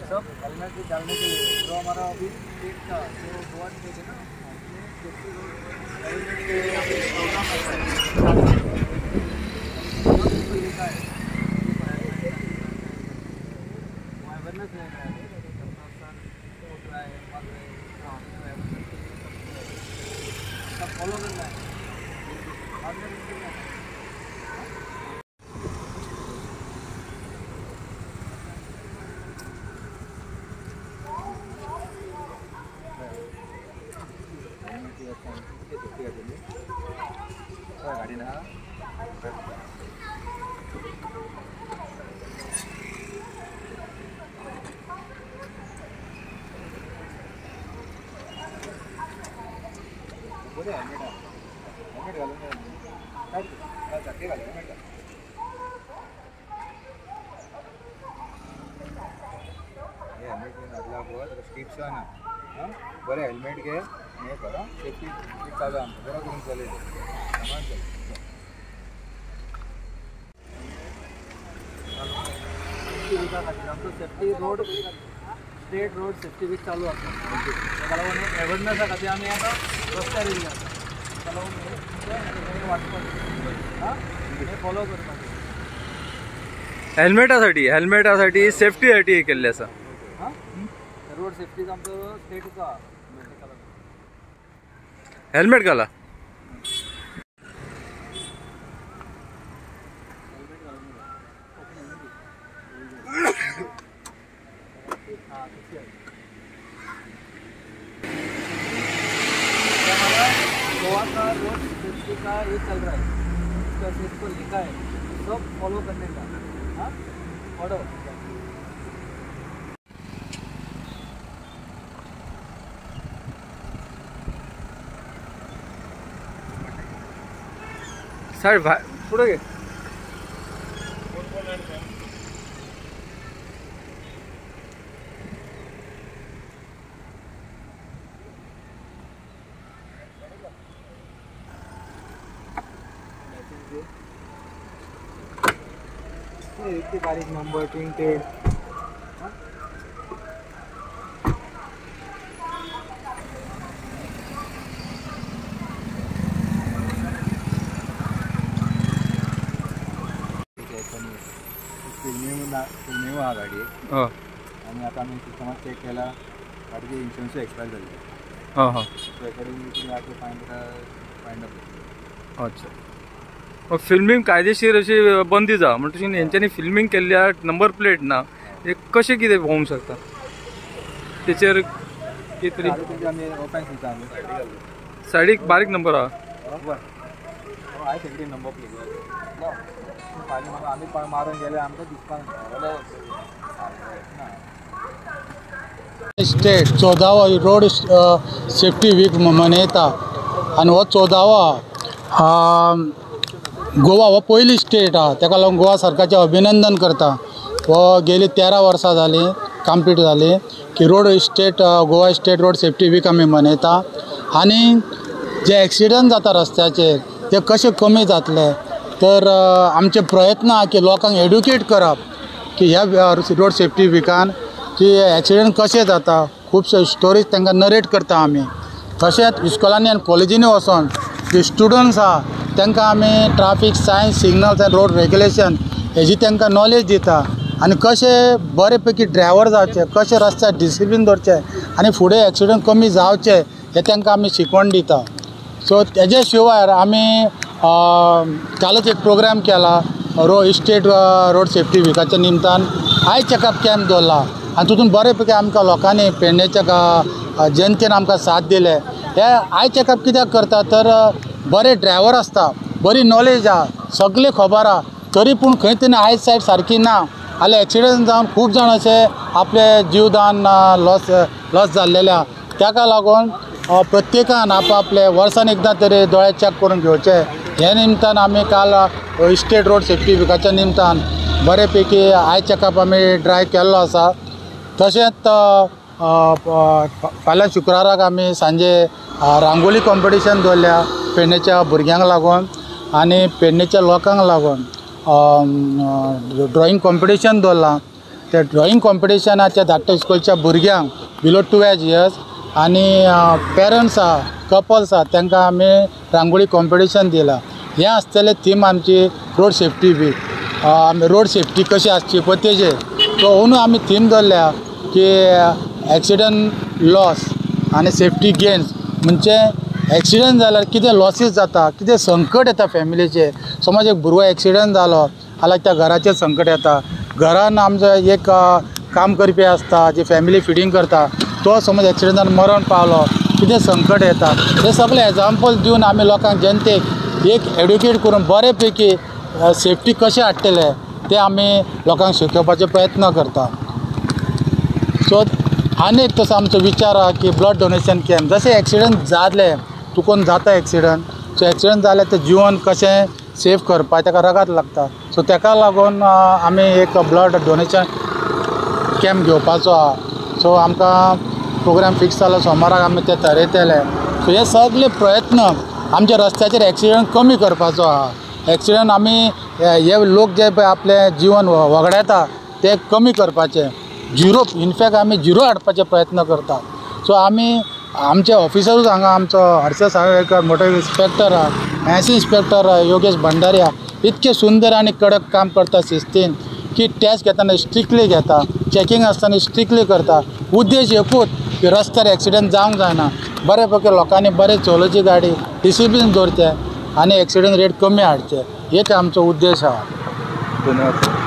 सब helmet डालने के लिए जो हमारा अभी स्टेट का जो गोवा स्टेट है ना, हेलमेट के प्रोग्राम लिखा है अवेयरनेस नहीं है, सब फॉलो करना है। गाड़ी ना बोले हेलमेट घालूंगा जाके घालूंगा हे हेलमेट घेऊन आदला बहुत स्ट्रिप्स आहे ना, हां बरं हेलमेट घे हे करा सेफ्टी चालू आहे बरं करून चालेल safety road state road safety week चालू आहे त्याला अवेअरनेस खातीर आमी आता रस्त्यार येयला त्याला वाचपाक हां हे फॉलो करपाक हेल्मेटासाठी सेफ्टीसाठी केल्ले आसा। हां रोड सेफ्टी आमचो स्टेटचा हेल्मेट घाला। गोवा का रोड सेफ्टी का ये चल रहा है, इसका सेफ को लिखा है, सब फॉलो करने का। हाँ फॉलो सर पुढे घे। इतनी बारीक नंबर प्रिंटेड फिल्मी हा गाडी आणि आता आम्ही सिस्टमात चेक केला गाडीची इन्शुरन्स एक्सपायर झाली अच्छा फिल्मिंग कायदेशीर अशी बंदी जा म्हणटशी हेंच्यांनी फिल्मिंग केल्ल्या नंबर प्लेट ना एक कशें कितें होवंक शकता तेचेर कितें आमी ओपन दिता आमी सायडीक बारीक नंबर आहा हाय सेफ्टी नंबर प्लेट आमी मारून गेले आमकां दिसपाक स्टेट 14वा रोड सेफ्टी वीक मनयता आनी हो 14वा गोवा हो पयली स्टेट आहा ताका लागून गोवा सरकारचें अभिनंदन करता। हो गेली 13 वर्सां जालीं कंप्लीट जाली की Goa state road safety week आमी मनयता आनी जे एक्सिडंट जाता रस्त्याचेर ते कशे कमी जातले तर आमचे प्रयत्न आहा की लोकांक एड्युकेट करप की ह्या रोड सेफ्टी विकान की एक्सिडंट कशे जाता खुबशे स्टोरीज तांकां नरेट करता आमी। तशेंच इस्कॉलांनी आनी कॉलेजींनी वचोन जे स्टुडंट्स आहा तांकां आमी ट्राफीक सायन्स सिग्नल्स आनी रोड रेग्युलेशन हेजी तांकां नॉलेज दिता आनी कशे बरे पैकी ड्रायव्हर जावचे कशे रस्त्यार डिसिप्लीन दवरचे आनी फुडें एक्सिडंट कमी जावचे हे तांकां आमी शिकवण दिता। सो तेजे शिवाय आमी कालच एक प्रोग्राम केला स्टेट रोड सेफ्टी विकाच्या निमतान आय चॅकअप कॅम्प दवरला आनी तितून बरे पैकी आमकां लोकांनी पेडणेच्या जनतेन आमकां साथ दिले। हे आय चॅकअप कित्याक करता तर बरे ड्रायव्हर आसता बरी नॉलेज आहा सगळे खबर आहा तरी पूण खंय तरी आय सायड सारकी ना जाल्यार एक्सिडंट जावन खूब जाण अशे आपले जीवदान लॉस जाल्लेले आहा। ताका लागून प्रत्येकान आपले वर्सान एकदां तरी दोळे चॅक करून घेवचे हे निमतान आमी काल स्टेट रोड सेफ्टी विकाच्या निमतान बरे पैकी आय चॅकअप आमी ड्रायव केल्लो आसा। तशेंच फाल्यां शुक्राराक आमी सांजे रांगोली कॉम्पिटिशन दवरल्या पेडणेच्या भुरग्यांक लागून आनी पेडणेच्या लोकांक लागून ड्रॉईंग कॉम्पिटिशन दवरलां. त्या ड्रॉईंग कॉम्पिटिशनाच्या धाकट्या स्कूलच्या भुरग्यांक बिलो 12 इयर्स आनी पेरंट्स आहा कपल्स आहा तांकां आमी रांगोळी कॉम्पिटिशन दिलां. हें आसतलें थीम आमची रोड सेफ्टी बी. आमी रोड सेफ्टी कशी आसची पळय तेजेर तो अंदूं आमी थीम दवरल्या की एक्सिडंट लॉस आनी सेफ्टी गेन्स. म्हणजे एक्सिडंट जाल्यार कितें लॉसीस जाता, कितें संकट येता फॅमिलीचेर. समज एक भुरगो एक्सिडंट जालो जाल्यार त्या घराचेर संकट येता. घरान आमचो एक काम करपी आसता जी फॅमिली फिडींग करता तो समज एक्सिडंटान मरण पावलो कितें संकट येता. हे सगळे एग्जाम्पल दिवन आमी लोकांक जनतेक एक एड्युकेट करून बरे पैकी सेफ्टी कशें हाडटले ते आमी लोकांक शिकोवपाचो प्रयत्न करता. सो आनी एक तसो आमचो विचार आहा की ब्लड डोनेशन कॅम्प. जशें एक्सिडंट जाले चुकून जाता एक्सिडंट सो एक्सिडंट जाल्यार तें जिवन कशें सेव करपाक ताका रगत लागता. सो ताका लागून आमी एक ब्लड डोनेशन कॅम्प घेवपाचो आहा. सो आमकां प्रोग्राम फिक्स जालो सोमाराक आमी ते थरयतले. सो हे सगळे प्रयत्न आमच्या रस्त्याचेर एक्सिडंट कमी करपाचो आहा. एक्सिडंट आमी हे लोक जे पळय आपलें जीवन वगडायता ते कमी करपाचे. झिरो इनफॅक्ट आमी झिरो हाडपाचे प्रयत्न करता. सो आमी आमचे ऑफिसरूच हांगा आमचो हर्षद साळवेकर मोटर इन्स्पेक्टर आहा, एसी इन्स्पेक्टर योगेश भंडारी आहा, इतके सुंदर आनी कडक काम करता शिस्तीन की टेस्ट घेतना स्ट्रिक्टली घेता, चॅकिंग आसतना स्ट्रिक्टली करता. उद्देश एकूच की रस्त्यार एक्सिडंट जावंक जायना. बरे पैकी लोकांनी बरें चलोवची गाडी डिसिप्लीन दवरचे आनी एक्सिडंट रेट कमी हाडचे एक आमचो उद्देश आहा. धन्यवाद.